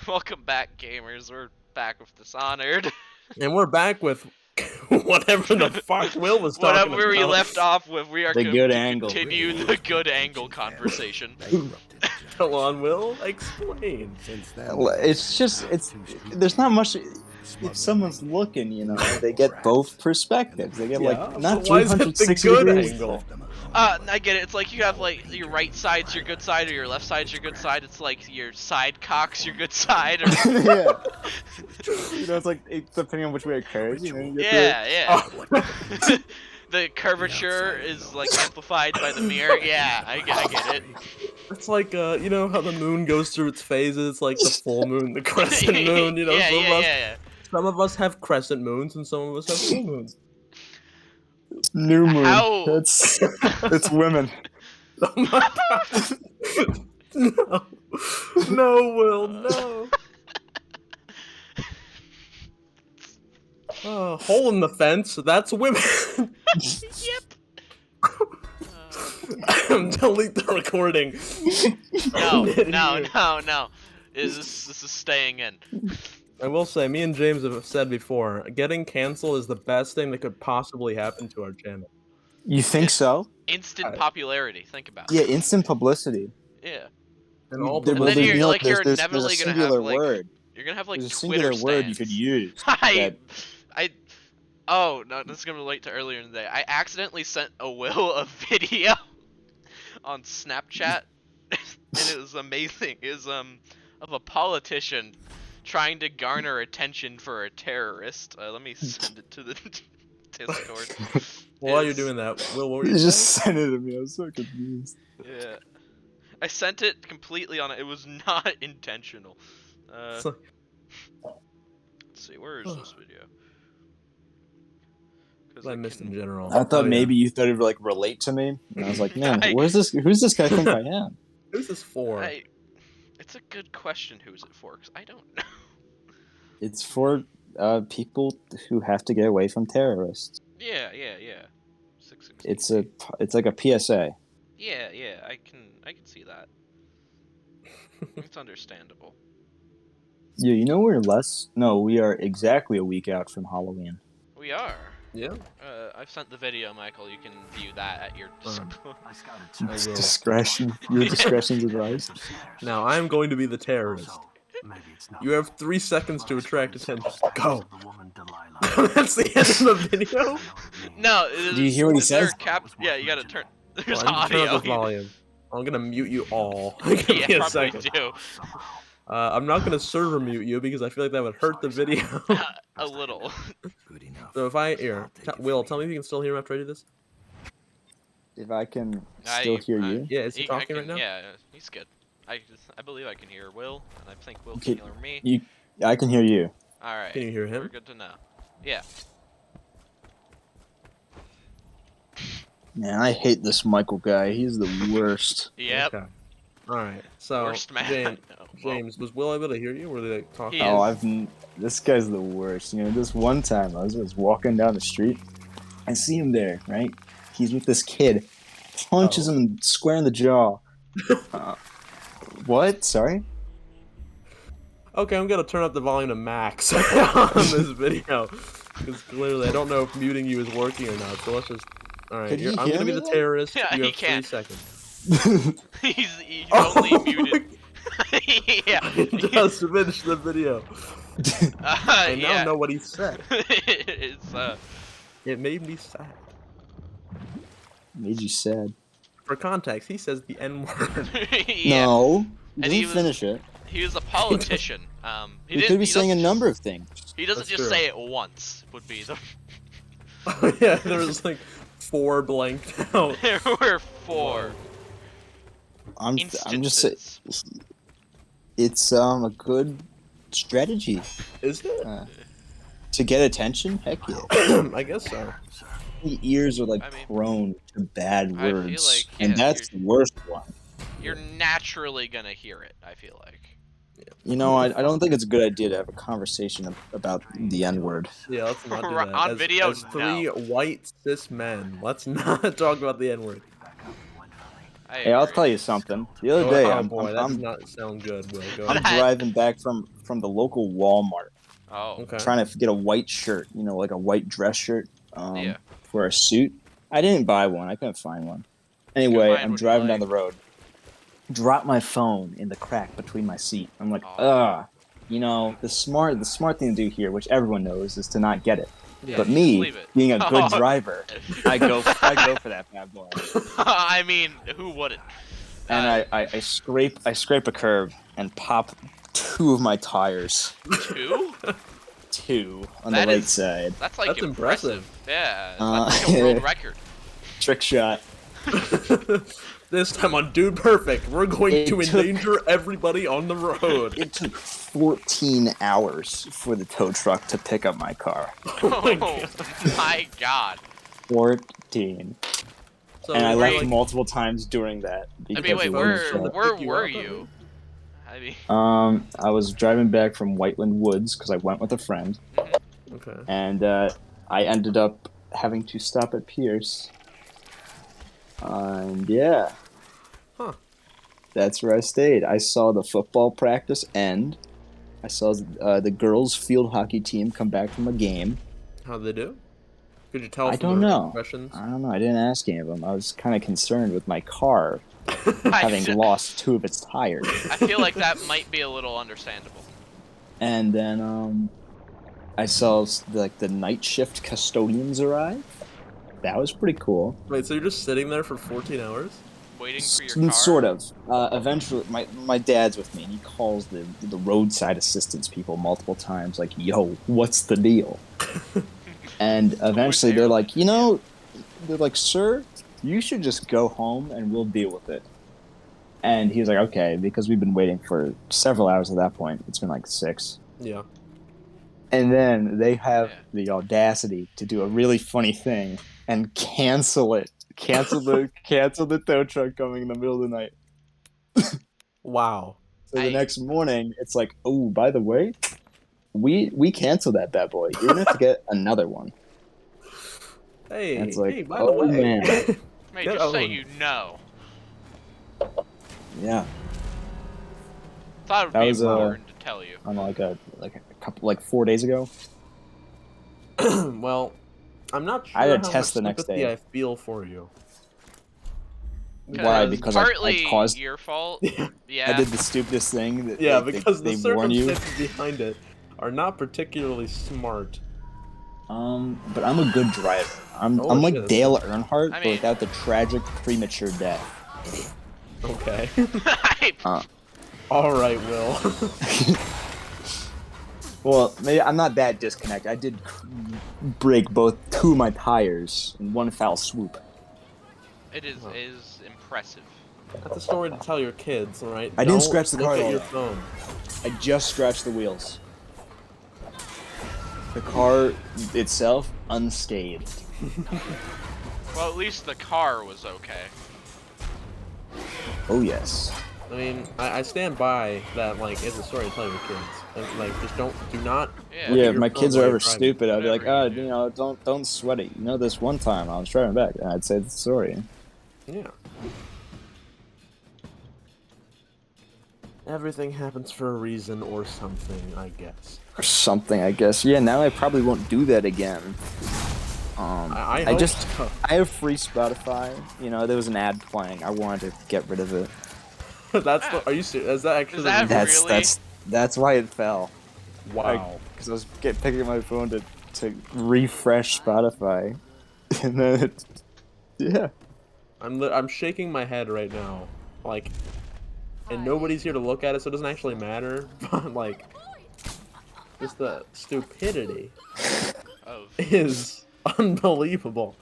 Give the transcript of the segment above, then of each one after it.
Welcome back, gamers. We're back with Dishonored. And we're back with whatever the fuck Will was talking Whatever we about. left off with, we are The going good to angle. continue the good angle conversation. Come on, Will, explain. It's there's not much. If someone's looking, they get both perspectives. They get not why is it the 360 good degrees. angle? I get it. It's like you have like your right side's your good side, or your left side's your good side. It's like your side cock's your good side. Or... Yeah. It's like depending on which way it curves. Yeah. The curvature is like amplified by the mirror. Yeah, I get it. It's like you know how the moon goes through its phases. It's like the full moon, the crescent moon. Some of us have crescent moons, and some of us have full moons. New moon. How? It's women. Oh my god! No, Will, no. Hole in the fence. That's women. Yep. Delete the recording. No. This is staying in. I will say, me and James have said before, getting canceled is the best thing that could possibly happen to our channel. You think so? Instant popularity. Think about it. Yeah, instant publicity. Yeah. And all then you're you're never gonna have like word. you're gonna have like There's a Twitter singular word you stands. could use. Oh no, this is gonna relate to earlier in the day. I accidentally sent a Will a video on Snapchat, and it was amazing. It was of a politician trying to garner attention for a terrorist. Let me send it to the Discord. While you're doing that, Will, what were you You just saying? sent it to me. I was so confused. Yeah, I sent it completely on it. It was not intentional. Let's see, where is this video? I missed in general. I thought maybe you thought it would like relate to me, and I was like, man, where's this? Who's this guy think I am? Who's this for? It's a good question. Who's it for? Because I don't know. It's for people who have to get away from terrorists. Yeah. 616. It's like a PSA. Yeah. I can see that. It's understandable. Yeah, we are exactly a week out from Halloween. We are. Yeah. I've sent the video, Michael. You can view that at your discretion. Your discretion's advised. Now I'm going to be the terrorist. You have 3 seconds to attract attention. Go. That's the end of the video. No. Do you hear what he says? Yeah, you gotta turn. There's Turn audio. up the volume. I'm gonna mute you all. Yeah, probably do. I'm not gonna server mute you because I feel like that would hurt the video. A little. So if Will, tell me if you can still hear him after I do this. If I can still hear you. Yeah, is he talking right now? Yeah, he's good. I believe I can hear Will, and I think Will can hear me. I can hear you. All right. Can you hear him? We're good to know. Yeah. Man, I hate this Michael guy. He's the worst. Yep. Okay. All right. So Worst man. James, was Will able to hear you? Were they talking? This guy's the worst. This one time I was walking down the street, I see him there, right? He's with this kid, punches him square in the jaw. What? Sorry? Okay, I'm gonna turn up the volume to max on this video because clearly I don't know if muting you is working or not. So let's just. All right, I'm gonna be the terrorist. Yeah, you he have can't. 3 seconds. He's only muted. Yeah. It does finish the video. I now know what he said. It made me sad. Made you sad. For context, he says the N-word. Yeah. No, And didn't finish it. He was a politician. He could be saying a number of things. He doesn't That's just true. say it once. Would be the. Oh yeah, there was like 4 blanked out. There were 4. I'm just saying, it's a good strategy. Is it? To get attention? Heck yeah. I guess so. The ears are prone to bad I feel words, like, and that's the worst one. You're naturally gonna hear it. I feel like. I don't think it's a good idea to have a conversation about the N-word. Yeah, let's not do that. On video, as 3 white cis men, let's not talk about the N-word. I Hey, I'll agree. tell you something. The other day, Oh boy, that does not sound good, Will. Go I'm ahead. driving back from the local Walmart, Oh, Okay. trying to get a white shirt, like a white dress shirt, yeah. for a suit. I didn't buy one. I couldn't find one. You can Anyway, find I'm what you driving down like. the road. Drop my phone in the crack between my seat. I'm like, Oh. ugh. The smart thing to do here, which everyone knows, is to not get it. Yeah, But you just me, leave it. being a good driver, I go for that bad boy. I mean, who wouldn't? And I scrape a curb and pop two of my tires. Two? Two on the That right is, side. that's like That's impressive. impressive. Yeah, that's like a world record. Trick shot. This time on Dude Perfect, we're going It to took- endanger everybody on the road. It took 14 hours for the tow truck to pick up my car. Oh my Oh god. my god. 14. So And I were left you- multiple times during that I because mean, wait, it someone was. from the- where pick you were up, at you? least? I mean, I was driving back from Whiteland Woods because I went with a friend, Okay. and I ended up having to stop at Pierce. And yeah. Huh. That's where I stayed. I saw the football practice end. I saw the girls' field hockey team come back from a game. How'd they do? Could you tell I from don't their know. expressions? I don't know. I didn't ask any of them. I was kind of concerned with my car I having fe- lost two of its tires. I feel like that might be a little understandable. And then I saw the night shift custodians arrive. That was pretty cool. Wait, so you're just sitting there for 14 hours? Waiting for your car. Sort of. Eventually, my dad's with me, and he calls the roadside assistance people multiple times, like, "Yo, what's the deal?" And eventually, they're like, "Sir, you should just go home, and we'll deal with it." And he was like, "Okay," because we've been waiting for several hours at that point. It's been like 6. Yeah. And then they have Yeah. the audacity to do a really funny thing and cancel it. Cancel the tow truck coming in the middle of the night. Wow. So the next morning, it's like, oh, by the way, we canceled that bad boy. You're gonna have to get another one. Hey, And it's like, hey, by the oh, way. man. Hey, Get just say owned. you know. Yeah, Thought it would That be was, important to tell you. on a couple 4 days ago. Well, I'm not sure I had a how test much the next sympathy day. I feel for you. Why? Because partly I caused. your fault. Yeah, Yeah. I did the stupidest thing that because they the warn you. circumstances behind it are not particularly smart. But I'm a good driver. I'm Holy like shit, Dale that's Earnhardt, I but mean- without the tragic premature death. Okay. I- All right, Will. Well, maybe I'm not that disconnected. I did break two of my tires in one foul swoop. it is impressive. That's a story to tell your kids, all right? I didn't Don't scratch the look car at at all, your though. phone. I just scratched the wheels. The car itself unscathed. Well, at least the car was okay. Oh yes. I mean, I stand by that. Like, it's a story to tell your kids. And, like, just do not. Yeah. Look Yeah, at if your my phone kids while are you're ever driving. stupid, I'd be like, Whatever you do. don't sweat it. This one time I was driving back, and I'd say the story. Yeah. Everything happens for a reason or something, I guess. Or something, I guess. Yeah, now I probably won't do that again. I I hope just so. I have free Spotify. There was an ad playing. I wanted to get rid of it. Are you serious? Is that actually Is that the reason? Really? That's why it fell. Wow. Because I was picking up my phone to refresh Spotify, and then yeah. I'm shaking my head right now, like, and nobody's here to look at it, so it doesn't actually matter. But like, just the stupidity Of is unbelievable.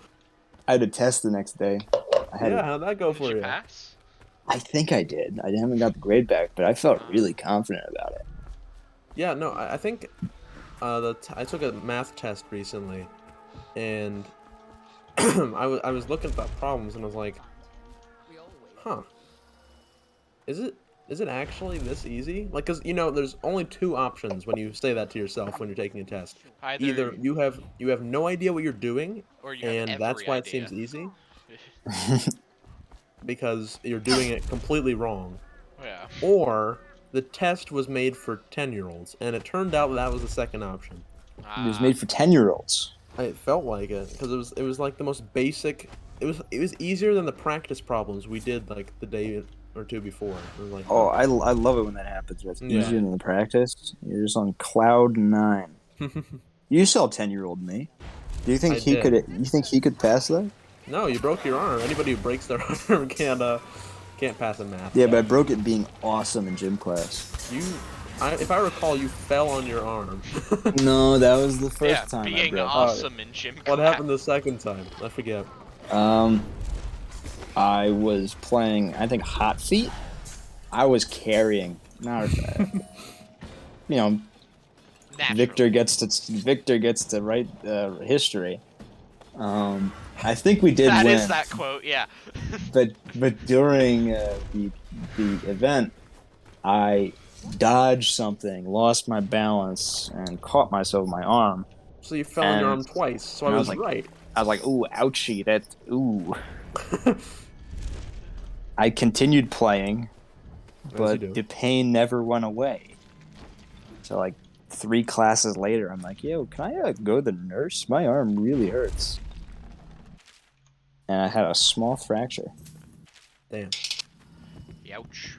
I had a test the next day. Yeah, how'd that go did for you you? pass? I think I did. I haven't got the grade back, but I felt really confident about it. Yeah, no, I think I took a math test recently, and I was looking at the problems and I was like, huh, is it actually this easy? Like, cause there's only two options when you say that to yourself when you're taking a test. Either you have no idea what you're doing, or you have and that's every why it idea. seems easy. because you're doing it completely wrong, Yeah. or the test was made for 10-year-olds, and it turned out that was the second option. It was made for 10-year-olds. I felt like it because it was like the most basic. It was easier than the practice problems we did like the day or two before. It was like, Oh, I love it when that happens. It's Yeah. easier than the practice. You're just on cloud 9. You saw 10-year-old me. Do you think I he did. could? You think he could pass that? No, you broke your arm. Anybody who breaks their arm can't pass a math. Yeah, test. but I broke it being awesome in gym class. If I recall, you fell on your arm. No, that was the first Yeah, time I being broke. awesome in gym class. What happened the second time? I forget. I was playing, I think, Hot Feet. I was carrying. Not, Naturally. Victor gets to write history. I think we did That win. is that quote, yeah. But during the event, I dodged something, lost my balance, and caught myself with my arm. So you fell on your And- arm twice. So I and I was was like- right. I was like, ooh, ouchie, that, ooh. I continued playing, As you but do. the pain never went away. So, like, 3 classes later, I'm like, yo, can I go to the nurse? My arm really hurts. And I had a small fracture. Damn. Ouch.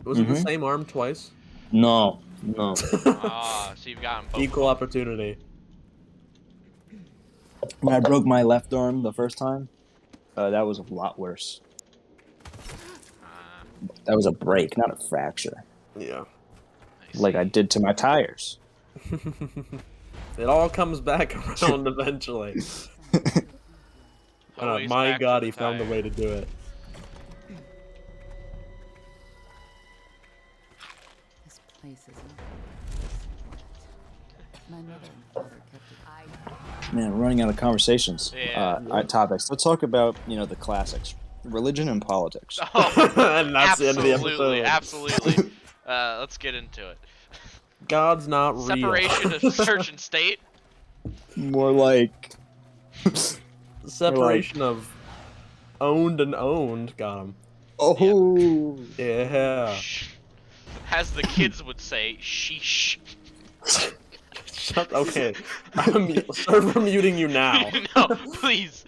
Was it the Mhm. same arm twice? No. Ah, so you've gotten both. Equal opportunity. When I broke my left arm the first time, that was a lot worse. Ah, That was a break, not a fracture. Yeah. Like I did to my tires. It all comes back around eventually. Always My back to God, the he found a tire. way to do it. This place is my mother and father kept it. Man, we're running out of conversations. Yeah. Topics. Let's talk about, the classics. Religion and politics. Oh, And that's the end of the absolutely, episode. absolutely. Let's get into it. God's not real. Separation of church and state. More like Separation of owned and owned. Got him. oh Yeah. As the kids would say, sheesh. Shut. Okay. Server muting you now. No, please.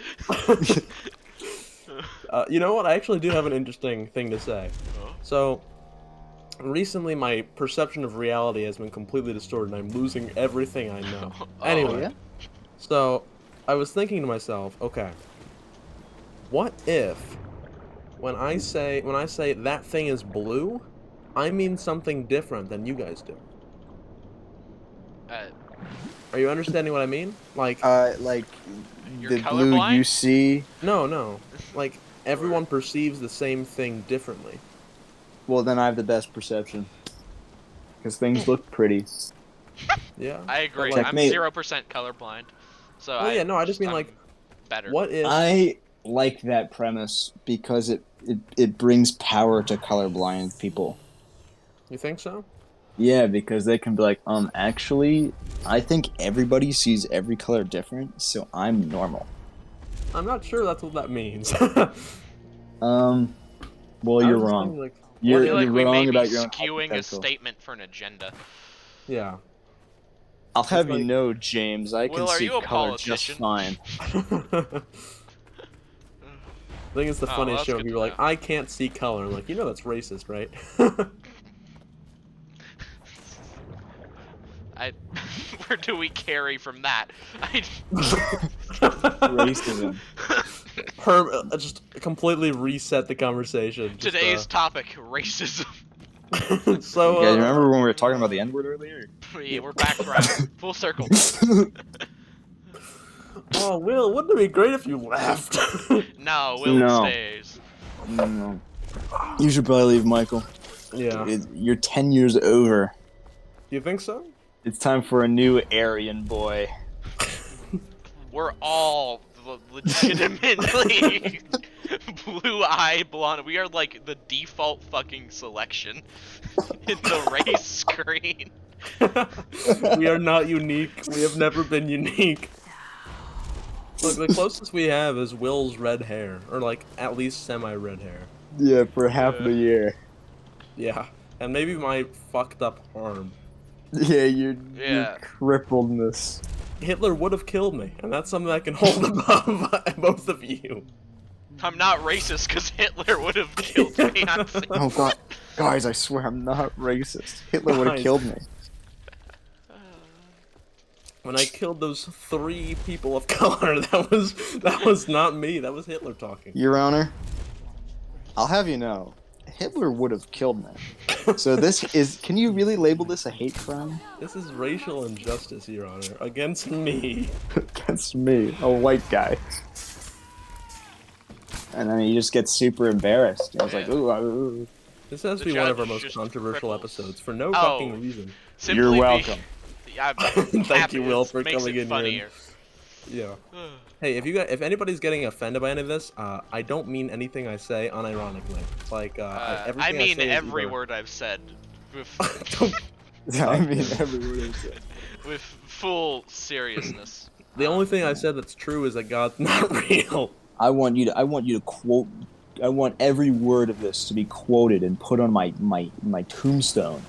You know what? I actually do have an interesting thing to say. Oh. So, recently my perception of reality has been completely distorted, and I'm losing everything I know. Oh, Anyway, yeah? so I was thinking to myself, okay, what if when I say that thing is blue, I mean something different than you guys do? Are you understanding what I mean? Like, like You're the blue colorblind? you see. no. Like, everyone perceives the same thing differently. Well, then I have the best perception. Because things look pretty. Yeah. I agree. But, like, I'm Checkmate. 0% colorblind. So Well, yeah, no, I just mean, I'm like, better. what if... I like that premise because it brings power to colorblind people. You think so? Yeah, because they can be like, actually, I think everybody sees every color different, so I'm normal. I'm not sure that's what that means. Well, I you're was just wrong. thinking, like, I You're, feel like you're we wrong may be about your own skewing a hypothetical. statement for an agenda. yeah. I'll have like- you know, James, I can Will, are see you a color just politician? fine. I think it's the Oh, funniest that's show good when to people are like, know. I can't see color. I'm like, you know that's racist, right? Where do we carry from that? Racism. Just completely reset the conversation. Just, Today's topic: racism. so, You guys remember when we were talking about the N-word earlier? Yeah, we're back around, full circle. oh, Will, wouldn't it be great if you left? No, Will No. stays. No. You should probably leave, Michael. yeah. You're 10 years over. You think so? It's time for a new Aryan boy. We're all legitimately blue-eyed blonde. We are like the default fucking selection in the race screen. We are not unique. We have never been unique. Look, the closest we have is Will's red hair, or like at least semi-red hair. Yeah, for half Yeah. the year. Yeah, and maybe my fucked up arm. Yeah, your Yeah. crippledness. Hitler would have killed me, and that's something I can hold above both of you. I'm not racist because Hitler would have killed me. I'm saying. Oh god, guys, I swear I'm not racist. Hitler would have Guys. killed me. When I killed those 3 people of color, that was not me. That was Hitler talking. Your Honor, I'll have you know, Hitler would have killed me. So this is, can you really label this a hate crime? This is racial injustice, Your Honor, against me. Against me, a white guy. And then he just gets super embarrassed. He was like, Yeah. ooh. This has to The be one of our judge most just controversial cripples. episodes for no Oh. fucking reason. Simply You're be- welcome. Yeah, Thank you, Will, for makes coming it in funnier. here. Yeah. Hey, if anybody's getting offended by any of this, I don't mean anything I say unironically. Like, I everything mean say is every either- word I've said with, I mean, every word he said. with full seriousness. The only thing I said that's true is that God's not real. I want you to quote. I want every word of this to be quoted and put on my tombstone.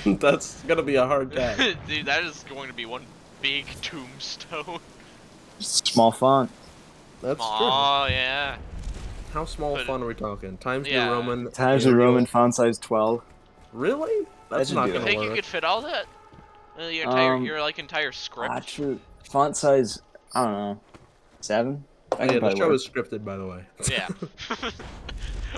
That's gonna be a hard task. Dude, that is going to be one big tombstone. Small font. That's true. Oh yeah. How small But- font are we talking? Times Yeah. New Roman. Times New Arial. Roman, font size 12. Really? That's should not do You gonna it. think you work. could fit all that? Your entire, Um, your like entire script. True. Font size, I don't know, 7. Oh, yeah, the show is scripted, by the way. Yeah.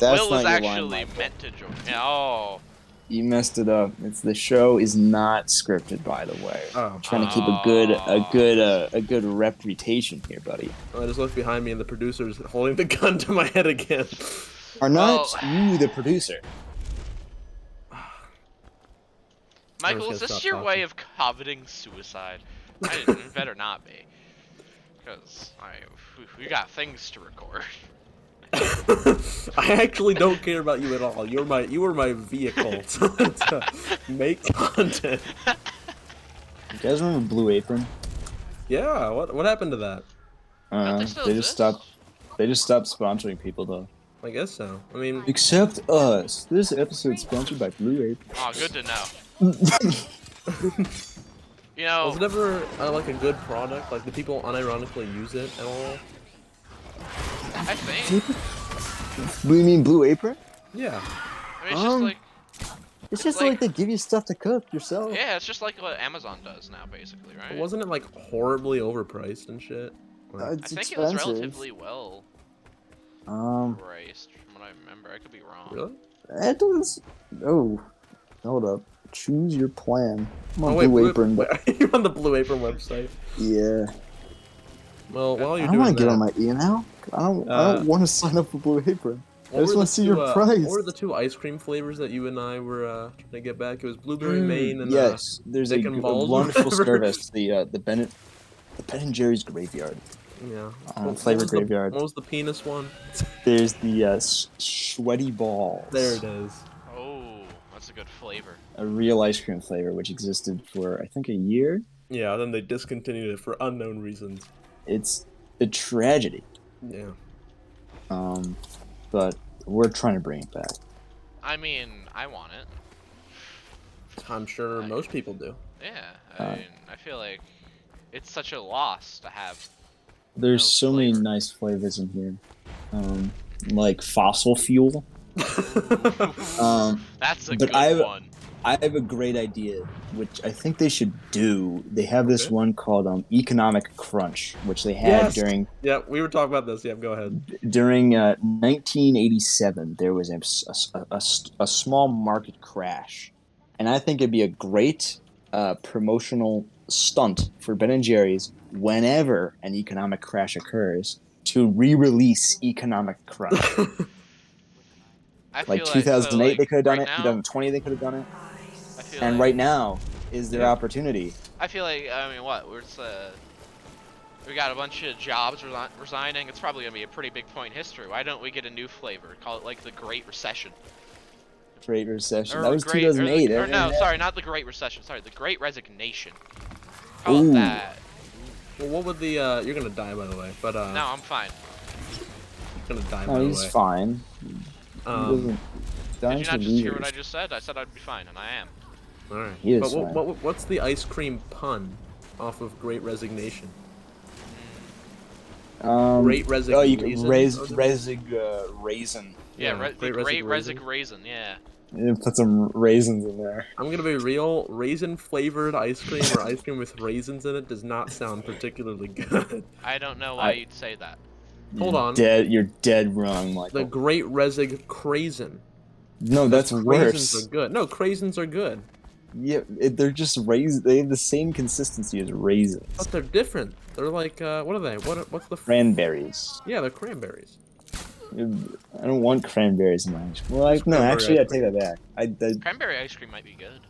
That's Will not was your line, actually Michael. meant to join. Yeah, oh. You messed it up. The show is not scripted, by the way. Oh. Trying to keep a good reputation here, buddy. I just looked behind me and the producer's holding the gun to my head again. Are not Well- you the producer? Michael, gonna is this stop your talking. way of coveting suicide? I didn't, it better not be. Because we got things to record. I actually don't care about you at all. You were my vehicle to make content. You guys remember Blue Apron? Yeah, what happened to that? Don't they still They just exist? stopped sponsoring people though. I guess so. I mean, Except us. This episode sponsored by Blue Apron. Oh, good to know. You was it know, ever like a good product? Like, do people unironically use it at all? I think. You mean Blue Apron? Yeah. I mean, it's just like, It's just like- like they give you stuff to cook yourself. yeah, it's just like what Amazon does now, basically, right? Wasn't it like horribly overpriced and shit? Like, I It's think it was expensive. relatively well Um, priced, from what I remember. I could be wrong. really? that was. Oh, hold up. Choose your plan. I'm on Oh wait, Blue Apron. wait, are you on the Blue Apron website? Yeah. Well, while I you're don't doing want to that, get on my email. I don't want to sign up for Blue Apron. I what just were want the to see two, your price. What were the 2 ice cream flavors that you and I were trying to get back? It was blueberry Maine and yes, there's a Dick and Balls, wonderful whatever. service. The Ben and Jerry's Graveyard. yeah. Flavor was the- Graveyard. What was the penis one? There's the sweaty balls. There it is. Oh, that's a good flavor. A real ice cream flavor, which existed for I think a year. Yeah, then they discontinued it for unknown reasons. It's a tragedy. Yeah. But we're trying to bring it back. I mean, I want it. I'm sure most people do. Yeah, I mean, I feel like it's such a loss to have. There's No so many flavor. nice flavors in here, like fossil fuel. That's a but good one. I have a great idea, which I think they should do. They have this Okay. one called Economic Crunch, which they had Yes! during Yeah, we were talking about this. Yeah, go ahead. 1987. There was a small market crash, and I think it'd be a great promotional stunt for Ben and Jerry's whenever an economic crash occurs to re-release Economic Crunch. I Like feel 2008, so, they could have done right it. now, 2020, they could have done it. I feel And like, right now is their opportunity. I feel like, I mean, what? We got a bunch of jobs resigning. It's probably gonna be a pretty big point in history. Why don't we get a new flavor? Call it like the Great Recession. Great recession. Or That was the Great, 2008. Or no, Everyone- sorry, not the Great Recession. Sorry, the Great Resignation. Call it Ooh. that. Well, what would the you're gonna die by the way, but No, I'm fine. you're gonna die by Oh, the he's way. fine. He doesn't. Did Dying's you for not just hear what I losers. just said? I said I'd be fine, and I am. All right. He But is fine. what's the ice cream pun off of Great Resignation? Great Oh, you Resignation. can raisin. Yeah, the Great Raisin. Raisin, yeah. You put some raisins in there. I'm gonna be real. Raisin flavored ice cream or ice cream with raisins in it does not sound particularly good. I don't know why you'd say that. Hold on. You're dead wrong, Michael. The Great Resig Craisin. No, that's Craisins worse. are good. No, craisins are good. Yeah, they're just raisins. They have the same consistency as raisins. But they're different. They're like, what are they? What's the? Cranberries. Yeah, they're cranberries. I don't want cranberries in my ice cream. Well, no, Cranberry actually, I ice take that back. Cranberry ice cream might be good.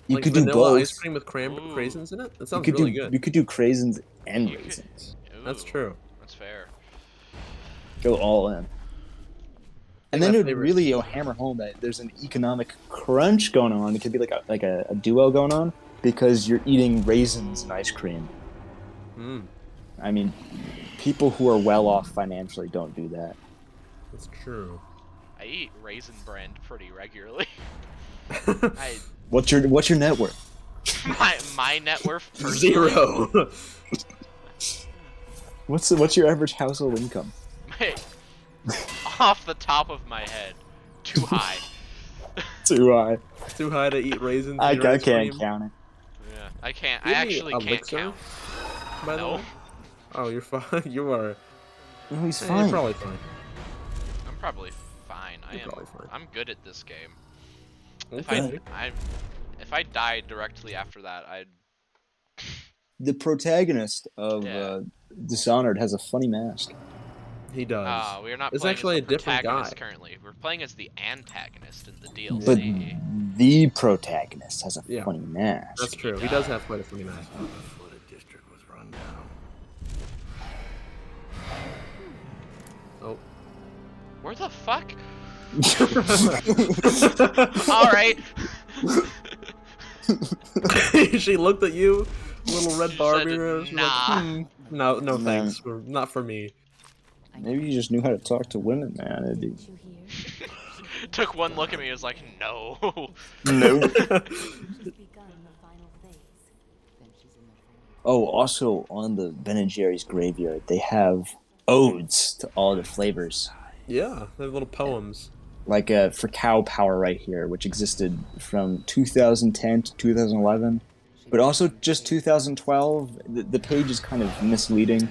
You Like could do vanilla both. ice cream with Ooh. craisins in it. That You sounds could really do. good. You could do craisins and You could- raisins. That's Ooh, true. That's fair. Go all in. And my then it would favorite- really hammer home that there's an economic crunch going on. It could be like a duo going on because you're eating raisins and ice cream. Mm, I mean, people who are well off financially don't do that. that's true. I eat Raisin Bran pretty regularly. What's your net worth? my net worth personally, 0. What's your average household income? off the top of my head, too high. Too high. Too high to eat raisins. I in your ice can't cream? count it. Yeah, I can't. Do you I have any actually can't elixir, count. By the No, way. Oh, you're fine. You are. No, he's You're fine. probably fine. I'm probably fine. You're probably fine. I'm good at this game. Okay. If I died directly after that, I'd. The protagonist of Yeah. Dishonored has a funny mask. He does. We are not It's playing actually as the a different protagonist guy. currently. We're playing as the antagonist in the DLC. But the protagonist has a Yeah. funny mask. That's true. He does have quite a funny mask. Oh. Where the fuck? All right. She looked at you, little red She Barbie. said, and she was "Nah." like, no, No. thanks. Not for me. Maybe you just knew how to talk to women, man. It'd be... You hear? Took one look at me and was like, no. No. She's begun the final phase. Then she's in the Oh, also on the Ben and Jerry's graveyard, they have odes to all the flavors. Yeah, they have little poems. Like for Cow Power right here, which existed from 2010 to 2011, but also just 2012. The page is kind of misleading.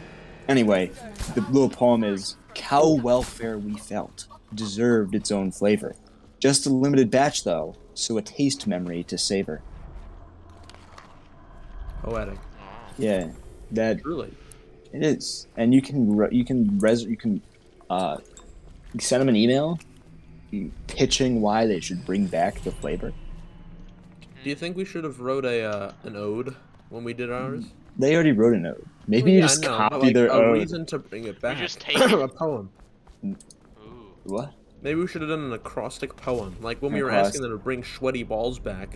Anyway, the little poem is, "Cow welfare we felt deserved its own flavor. Just a limited batch though, so a taste memory to savor." Poetic. Yeah, that Truly. it is. And you can send them an email pitching why they should bring back the flavor. Do you think we should have wrote an ode when we did ours? They already wrote a note. Maybe Well, you yeah, just I know, but, copy like, their a ode. reason to bring it back. just take it. A poem. Ooh. What? Maybe we should have done an acrostic poem. Like when we were Acrostic. asking them to bring sweaty balls back,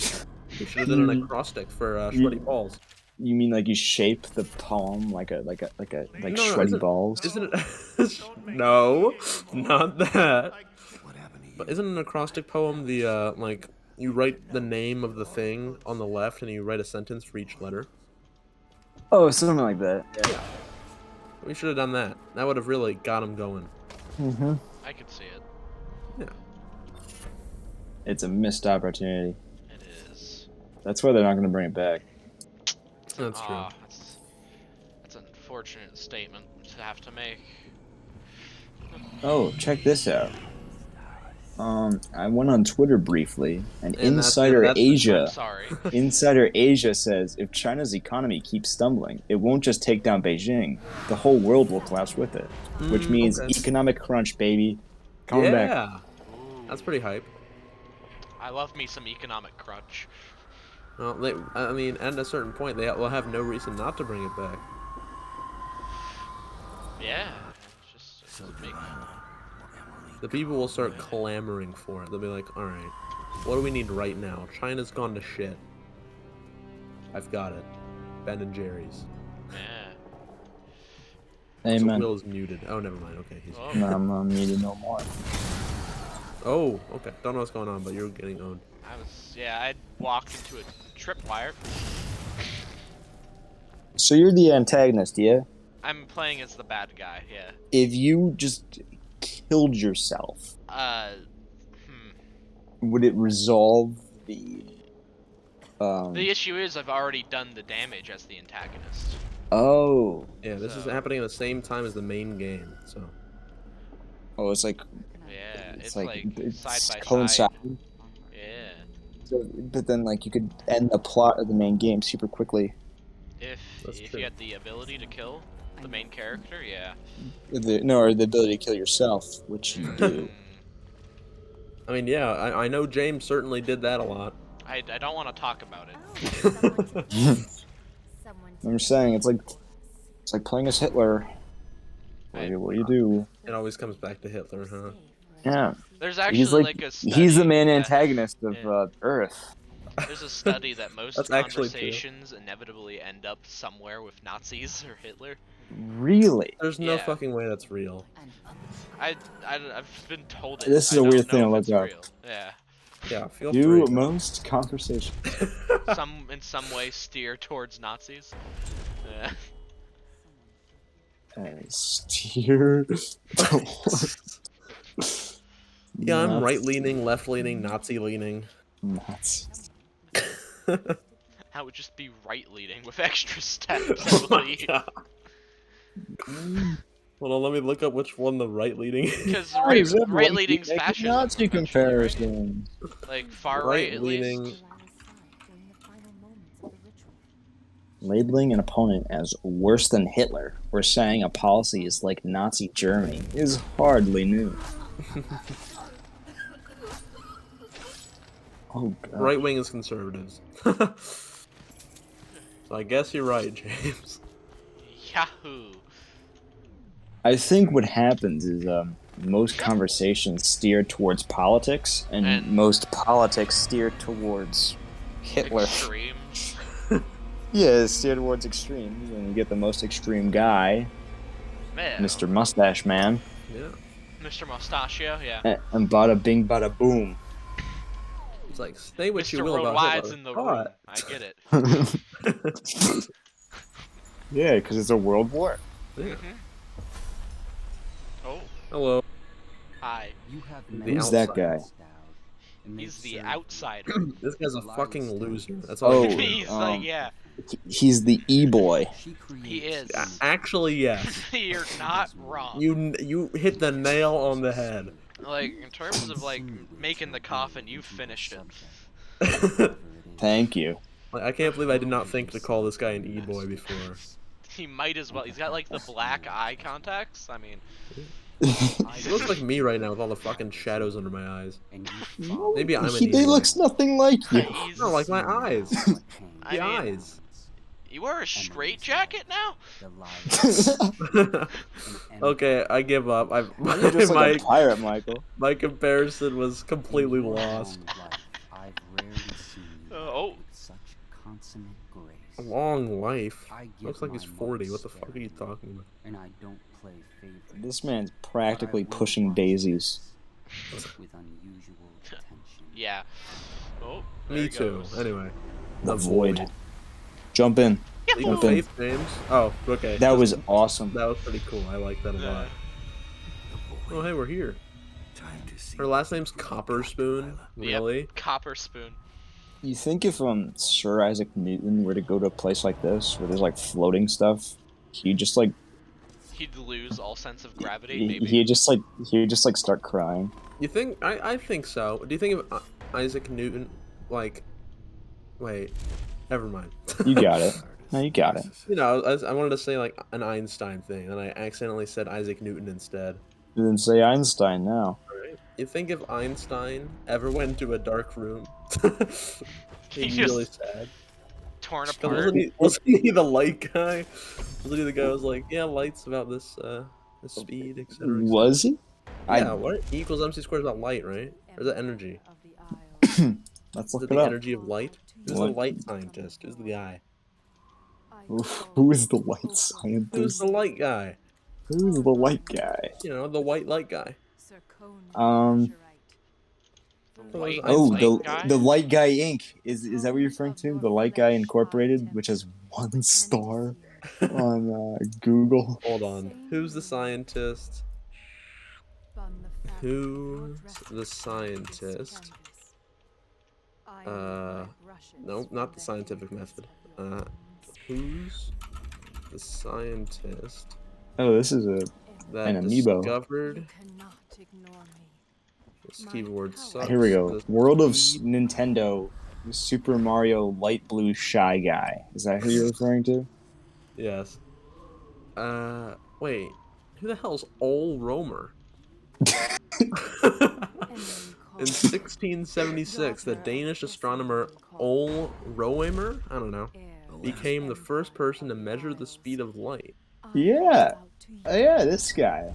we should have done an acrostic for sweaty balls. You mean like you shape the poem like No, sweaty isn't- balls? Isn't it? No, not that. But isn't an acrostic poem the like you write the name of the thing on the left and you write a sentence for each letter? Oh, something like that. Yeah. We should have done that. That would have really got them going. Mm-hmm. I could see it. Yeah. It's a missed opportunity. It is. That's why they're not going to bring it back. That's true. That's an unfortunate statement to have to make. Oh, check this out. I went on Twitter briefly, and And Insider that's- I'm Asia sorry. Insider Asia says if China's economy keeps stumbling, it won't just take down Beijing, the whole world will collapse with it. Which means okay. economic crunch, baby. Coming back. Yeah, Ooh. that's pretty hype. I love me some economic crunch. Well, I mean, at a certain point, they will have no reason not to bring it back. Yeah. It's just make, The people will start clamoring for it. They'll be like, all right, what do we need right now? China's gone to shit. I've got it. Ben and Jerry's. yeah. So Amen. Will is muted. Oh, never mind. Okay, he's. Oh, No, I'm not muted no more. Oh, okay. Don't know what's going on, but you're getting owned. I walked into a tripwire. So you're the antagonist, yeah? I'm playing as the bad guy, yeah. If you just killed yourself, Uh, would it resolve the The issue is I've already done the damage as the antagonist. Oh. Yeah, this is So- happening at the same time as the main game. So. Oh, it's like Yeah, it's like like it's side by coinciding. side. Yeah. So, but then like you could end the plot of the main game super quickly. That's If true. you had the ability to kill the main character, yeah. Or the ability to kill yourself, which you do. I mean, yeah, I know James certainly did that a lot. I don't want to talk about it. I'm saying it's like playing as Hitler. What do you do? It always comes back to Hitler, huh? Yeah. There's actually He's like a study he's the main that- antagonist of yeah. Earth. There's a study that most That's actually true. conversations inevitably end up somewhere with Nazis or Hitler. Really? There's no Yeah. fucking way that's real. I've been told it. This is I a don't weird thing know to if look it's up. real. Yeah. Yeah, feel Do free. most conversations. In some way steer towards Nazis. Yeah. Steer. Yeah, I'm right-leaning, left-leaning, Nazi-leaning. Nuts. I would just be right leading with extra steps, I Oh my believe. god. Hold on, let me look up which one the right-leading is. Because Guys, right everyone leading's keep making fascism. Nazi eventually, right? comparison. Like far right at Right-leaning. least. Labeling an opponent as worse than Hitler or saying a policy is like Nazi Germany is hardly new. Oh god. Right-wing is conservatives. So I guess you're right, James. Yahoo! I think what happens is most conversations steer towards politics, and most politics steer towards Hitler. Extreme. Yeah, steer towards extremes, and you get the most extreme guy, Man. Mr. Mustache Man, Yeah. Mr. Mustachio, yeah. and bada bing, bada boom. It's like, say what you Mr. will about Worldwide's Hitler. in the but- room. I get it. Yeah, because it's a world war. Yeah. Oh, Hello. hi. The Who's that outside. guy? He's the outsider. This guy's a fucking loser. That's Oh, all. I can say. He's like, yeah, He's the e-boy. he is. Actually, yes. You're not wrong. You hit the nail on the head. Like, in terms of, like, making the coffin, you finished it. Thank you. Like, I can't believe I did not think to call this guy an e-boy before. He might as well. He's got, like, the black eye contacts. I mean, He looks like me right now with all the fucking shadows under my eyes. Maybe I'm an He e-boy. looks nothing like you. he's... No, like my eyes. I The mean, eyes. You wear a straight jacket now? Okay, I give up. You're just like a pirate, Michael. my comparison was completely lost. Oh, A long life. Looks like he's 40. What the fuck are you talking about? And I don't play favorite. This man's practically pushing daisies. With unusual attention. yeah. Oh, there Me he too. goes. Anyway. The void. Jump in. Leap Jump of in. faith, James. Oh, okay. That was awesome. That was pretty cool. I like that a Yeah. lot. Oh, hey, we're here. Her last name's Copper Spoon. Really? Yep. Copper spoon. You think if Sir Isaac Newton were to go to a place like this where there's like floating stuff, he'd just like He'd lose all sense of gravity, maybe. he'd just like start crying. You think? I think so. Do you think of Isaac Newton, like... Wait. Never mind. You got it. No, you got it. You know, I wanted to say, like, an Einstein thing, and I accidentally said Isaac Newton instead. You didn't say Einstein now. Right? You think if Einstein ever went to a dark room, he'd be He really just- sad. Torn 'Cause apart. wasn't he the light guy? Wasn't he the guy who was like, yeah, light's about this speed, etc. Was he? Yeah, what? E equals MC squared is about light, right? Or is that energy? Let's Is look it it the up. energy of light? Who's What? the light scientist? Who's the guy? Who is the light Who's scientist? the light guy? Who's the white guy? You know, the white light guy. Um, The white Oh, light guy? the Light Guy Inc. Is that what you're referring to? The Light Guy Incorporated, which has 1 star on Google. Hold on. Who's the scientist? Who's the scientist? Nope, not the scientific method. Who's the scientist Oh, this is an that amiibo. discovered? This keyboard sucks. Here we go. This World of key- Nintendo. Super Mario Light Blue Shy Guy. Is that who you're referring to? Yes. Wait. Who the hell's Ol Romer? In 1676, the Danish astronomer Ol Romer, I don't know, became the first person to measure the speed of light. Yeah. Oh, yeah, this guy.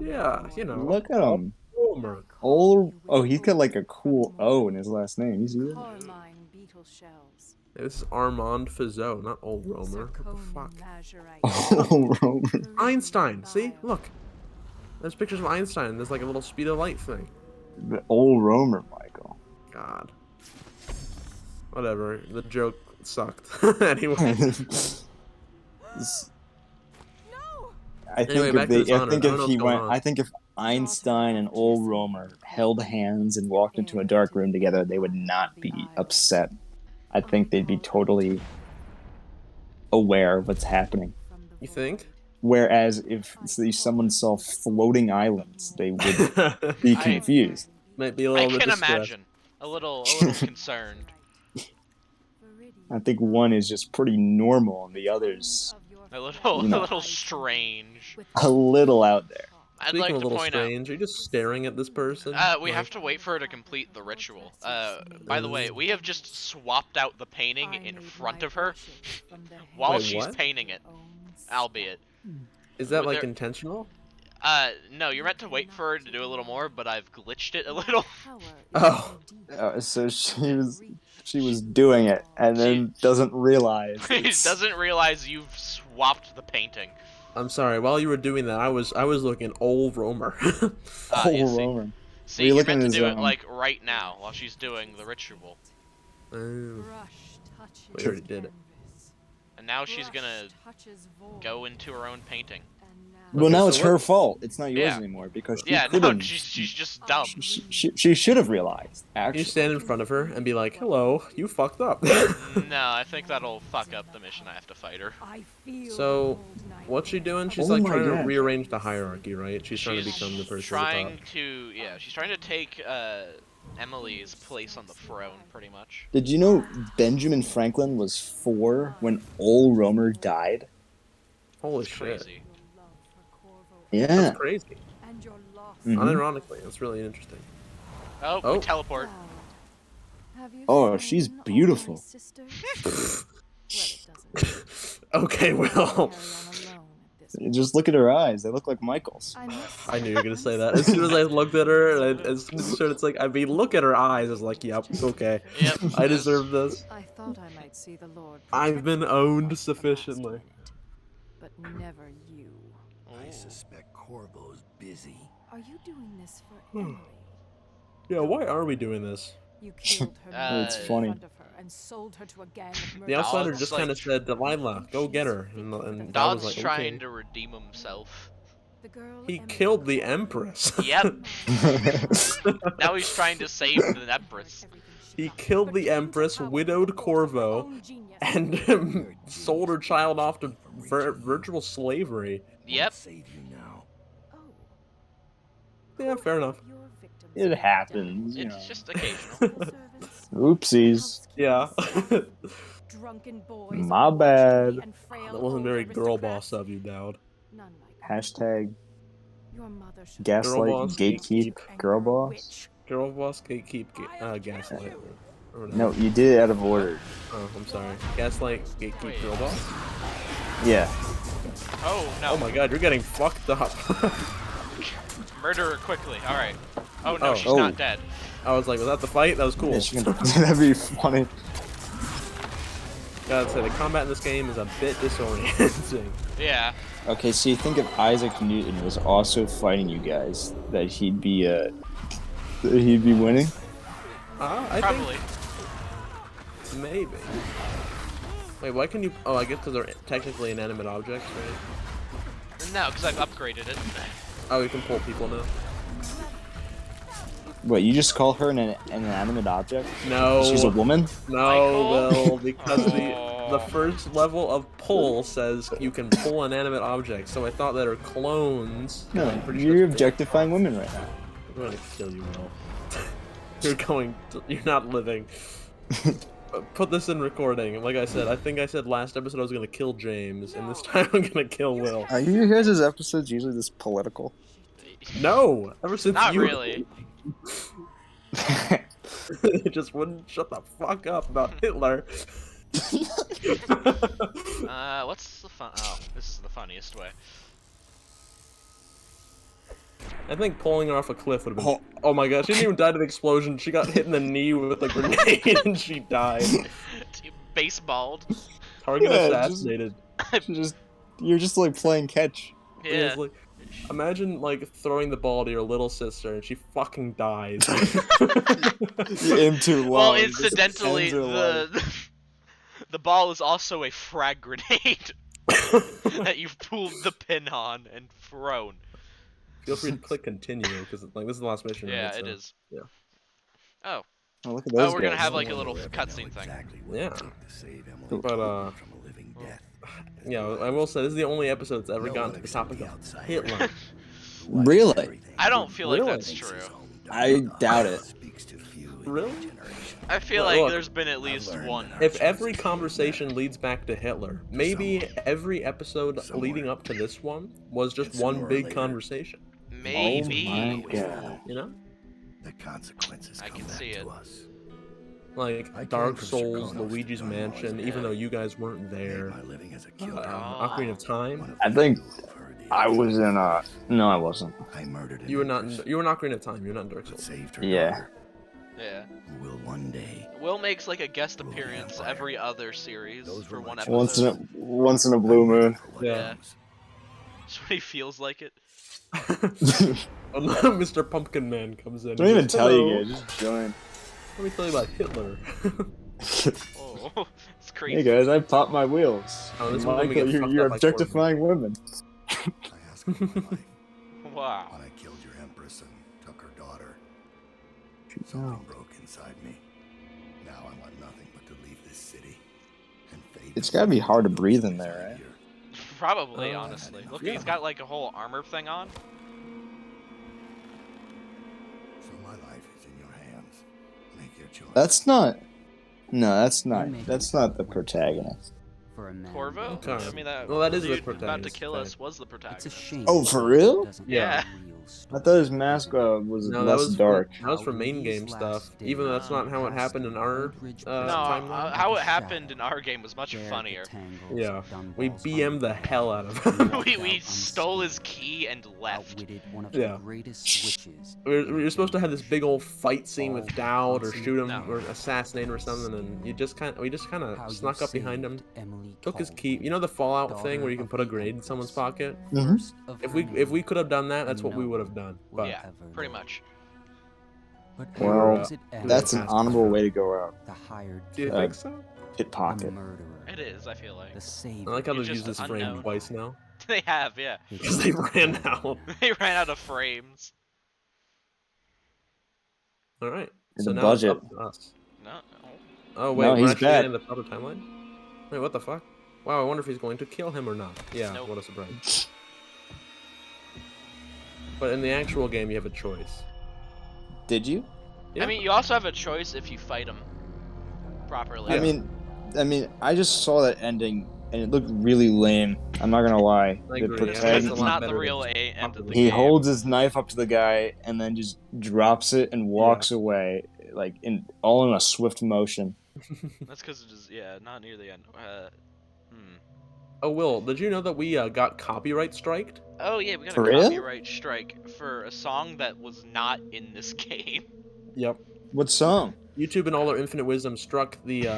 Yeah, you know. Look at him. Romer. Oh, he's got like a cool O in his last name. You see that? This is Armand Fizeau, not Ol Romer. What the fuck? Oh, Roman. Einstein, see? Look. There's pictures of Einstein. There's like a little speed of light thing. The old Romer, Michael. God. Whatever. The joke sucked. Anyway. I think Anyway, back to this honor. I don't know what's going on. I think if Einstein and old Romer held hands and walked into a dark room together, they would not be upset. I think they'd be totally aware of what's happening. You think? Whereas if someone saw floating islands, they would be confused. Might be a I little bit can distressed. imagine. A little concerned. I think one is just pretty normal, and the other's A little, You know. a little strange. a little out there. I'd Speaking like of a to little point out. strange, are you just staring at this person? We Like, have to wait for her to complete the ritual. By the way, we have just swapped out the painting in front of her while Wait, she's what? painting it, albeit. Is that like there- intentional? No, you're meant to wait for her to do a little more, but I've glitched it a little. Oh. So she was doing it, and then doesn't realize. She it's- doesn't realize you've swapped the painting. I'm sorry. While you were doing that, I was looking old Romer. Old You see. Roman. See, Were you you're looking meant to at his, do it like right now while she's doing the ritual, Oh, we already did it. and now she's gonna go into her own painting. Well, Okay, now so it's what- her fault. It's not yours Yeah. anymore because she Yeah, could no, have. she's just dumb. She should have realized. You Actually, stand in front of her and be like, "Hello, you fucked up." No, I think that'll fuck up the mission I have to fight her. So, what's she doing? She's Oh like my trying to God. rearrange the hierarchy, right? She's trying to She's become the person trying at the top. to, yeah, she's trying to take Emily's place on the throne, pretty much. did you know Benjamin Franklin was 4 when old Romer died? Holy It's shit. crazy. Yeah. That's crazy. Mhm. Unironically, that's really interesting. Oh, Oh. we teleport. Oh, she's beautiful. Okay, well, Just look at her eyes; they look like Michael's. I knew you were gonna say that. As soon as I looked at her, and as soon as you started, it's like, I mean, look at her eyes. I was like, yep, okay. Yep. I deserve this. I thought I might see the Lord. I've been owned sufficiently. But never you. I suspect Corvo's busy. Are you doing this for Emily? Yeah, why are we doing this? You killed her It's in funny. front of her and sold her to a gang of The murderers. outsider Dog's just like- kind of said, Delilah, go get her. And I Dog's was like, trying okay. to redeem himself. The girl He Emily killed the loved. Empress. Yep. Now he's trying to save the Empress. He killed the Empress, widowed Corvo, and sold her child off to virtual slavery. Yep. Save you now. Oh, Yeah, fair enough. your victims It were happens, you know. It's just occasional. servants, Oopsies. Yeah. drunken boys, My bad. and frail That wasn't old very girl aristocrats. boss of you, Dowd. None like Hashtag your mother should gaslight, boss, gatekeep, and girl you're a boss. witch. Girl boss, gatekeep, gaslight. Or whatever. No, you did it out of order. Oh, I'm sorry. Gaslight, gatekeep, Wait. girl boss? Yeah. Oh no. Oh my god, you're getting fucked up. Murder her quickly. Alright. Oh no, Oh. she's Oh. not dead. I was like, was that the fight? That was cool. Yeah, she can- that'd be funny. Gotta say, the combat in this game is a bit disorienting. Yeah. Okay, so you think if Isaac Newton was also fighting you guys, that he'd be winning? I Probably. think maybe. Wait, why can you? Oh, I guess because they're technically inanimate objects, right? No, because I've upgraded it. Oh, you can pull people now. What, you just call her an inanimate object? No. She's a woman? No, Michael? Will, because the Aw. first level of pull says you can pull inanimate objects. So I thought that are clones. No, I'm pretty you're sure objectifying women right now. I'm gonna kill you, Will. You're not living. Put this in recording. Like I said, I think I said last episode I was gonna kill James, and this time I'm gonna kill Will. Are you guys' episodes usually this political? No, ever since Not you really. just wouldn't shut the fuck up about Hitler. What's the fun? Oh, this is the funniest way. I think pulling her off a cliff would have been. Oh my god, she didn't even die to the explosion. She got hit in the knee with a grenade and she died. Baseballed. Target Yeah, assassinated. You're just like playing catch. It Yeah. was like, imagine like throwing the ball to your little sister and she fucking dies. You aim too low. Well, and just incidentally, ends her life. the ball is also a frag grenade that you've pulled the pin on and thrown. Feel free to click continue because like this is the last mission. Yeah, right? it So, is. Yeah. Oh, Oh, look at those we're gonna guys. have like a little cutscene thing. Yeah. But from a living death. yeah, I will say this is the only episode that's ever gotten to the topic of Hitler. Really? I don't feel like Really? that's true. I doubt it. Really? I feel Well, like look, there's been at least one. If every conversation leads back to Hitler, maybe every episode leading up to this one was just one big conversation. Maybe. Oh my god. You know? The consequences I come can back see to it. us. Like I came Dark from Souls, Serkonos Luigi's to Mansion, Dunwall's even though you guys weren't there. My living as a killer. Ocarina of Time. I think I was in no, I wasn't. I murdered You were not. Empress, You were in Ocarina of Time. You're not in Dark but Souls. saved her Yeah. daughter, Yeah. who will one day. Will makes like a guest appearance every other series Those for were one my episode. Once in a blue moon. Yeah. That's when he feels like it. Mr. Pumpkin Man comes in. Don't and even goes, tell you "Hello, guys, just join. Let me tell you about Hitler. Oh, it's crazy. Hey guys, I popped my wheels. Oh, this one made me Michael, get fucked you're up by objectifying women. I asked for my life Wow. when I killed your Empress and took her daughter. Oh. Something broke inside me. Now I want nothing but to leave this city and fade. It's gotta be hard to breathe in there, right? Probably, honestly. Look, yeah. he's got like a whole armor thing on. So my life is in your hands. Make your choice. That's not. No, that's not. That's not the protagonist. For a man. Corvo? Okay. I mean, that, Well, that is the dude about to protagonist, kill us right. was the It's protagonist. a shame. Oh, for real? Yeah. I thought his mask was No, that less was dark. that was for main game stuff. Even though that's not how it happened in our No, timeline. how it happened in our game was much funnier. Yeah, we BM'd the hell out of him. we stole his key and left. Yeah. we were supposed to have this big old fight scene with Dowd or shoot him No. or assassinate him or something, and we just kind of snuck up behind him, took his key. You know the Fallout thing where you can put a grenade in someone's pocket? If we could have done that, that's what we would have done. But Yeah, pretty much. Well, That's That's an honorable way to go out. The hired do you Uh, think so? Pickpocket. murderer. It is, I feel like. The savior. I like how You're they've used just this frame unknown. twice now They have, yeah. because they ran out. They ran out of frames. All right, The so now budget. it's up to us. No. Oh wait, No, we're he's actually dead. in the proper timeline. Wait, what the fuck? Wow, I wonder if he's going to kill him or not. Yeah, Nope. what a surprise. But in the actual game, you have a choice. Did you? Yeah. I mean, you also have a choice if you fight him properly. I mean, I just saw that ending and it looked really lame. I'm not gonna lie. I The agree, yeah. because protagonist, it's a lot not the better real than end of the he game. holds his knife up to the guy and then just drops it and walks away, like all in a swift motion. That's because it is, yeah, not near the end. Oh, Will, did you know that we got copyright striked? Oh yeah, we got For a real? copyright strike for a song that was not in this game. Yep. What song? YouTube and all their infinite wisdom struck the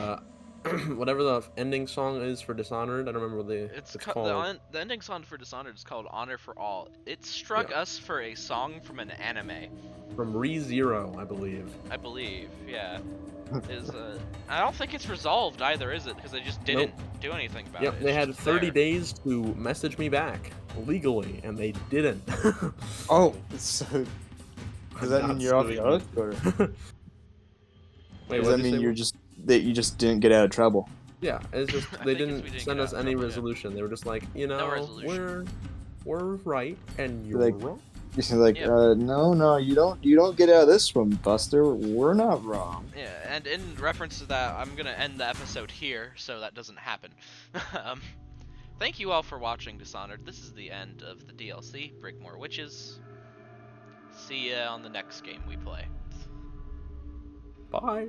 whatever the ending song is for Dishonored. I don't remember what It's it's the, called. the ending song for Dishonored is called Honor for All. It struck Yeah, us for a song from an anime, from ReZero, I believe. I believe. Yeah. Is I don't think it's resolved either, is it? Because they just Nope. didn't do anything about Yep, it. they It's had just 30 there. days to message me back legally, and they didn't. Oh, so does I'm that not mean you're off the suing hook, you. or Wait, does what that did you mean say? you're just that you just didn't get out of trouble? Yeah, it's just I they think it's we didn't didn't send get out us of any trouble, yeah. resolution. They were just like, No resolution. we're right and you're Like, wrong. you're like, Yep. no, you don't get out of this one, Buster. We're not wrong. Yeah, and in reference to that, I'm gonna end the episode here, so that doesn't happen. um, thank you all for watching Dishonored. This is the end of the DLC, Brigmore Witches. See ya on the next game we play. Bye.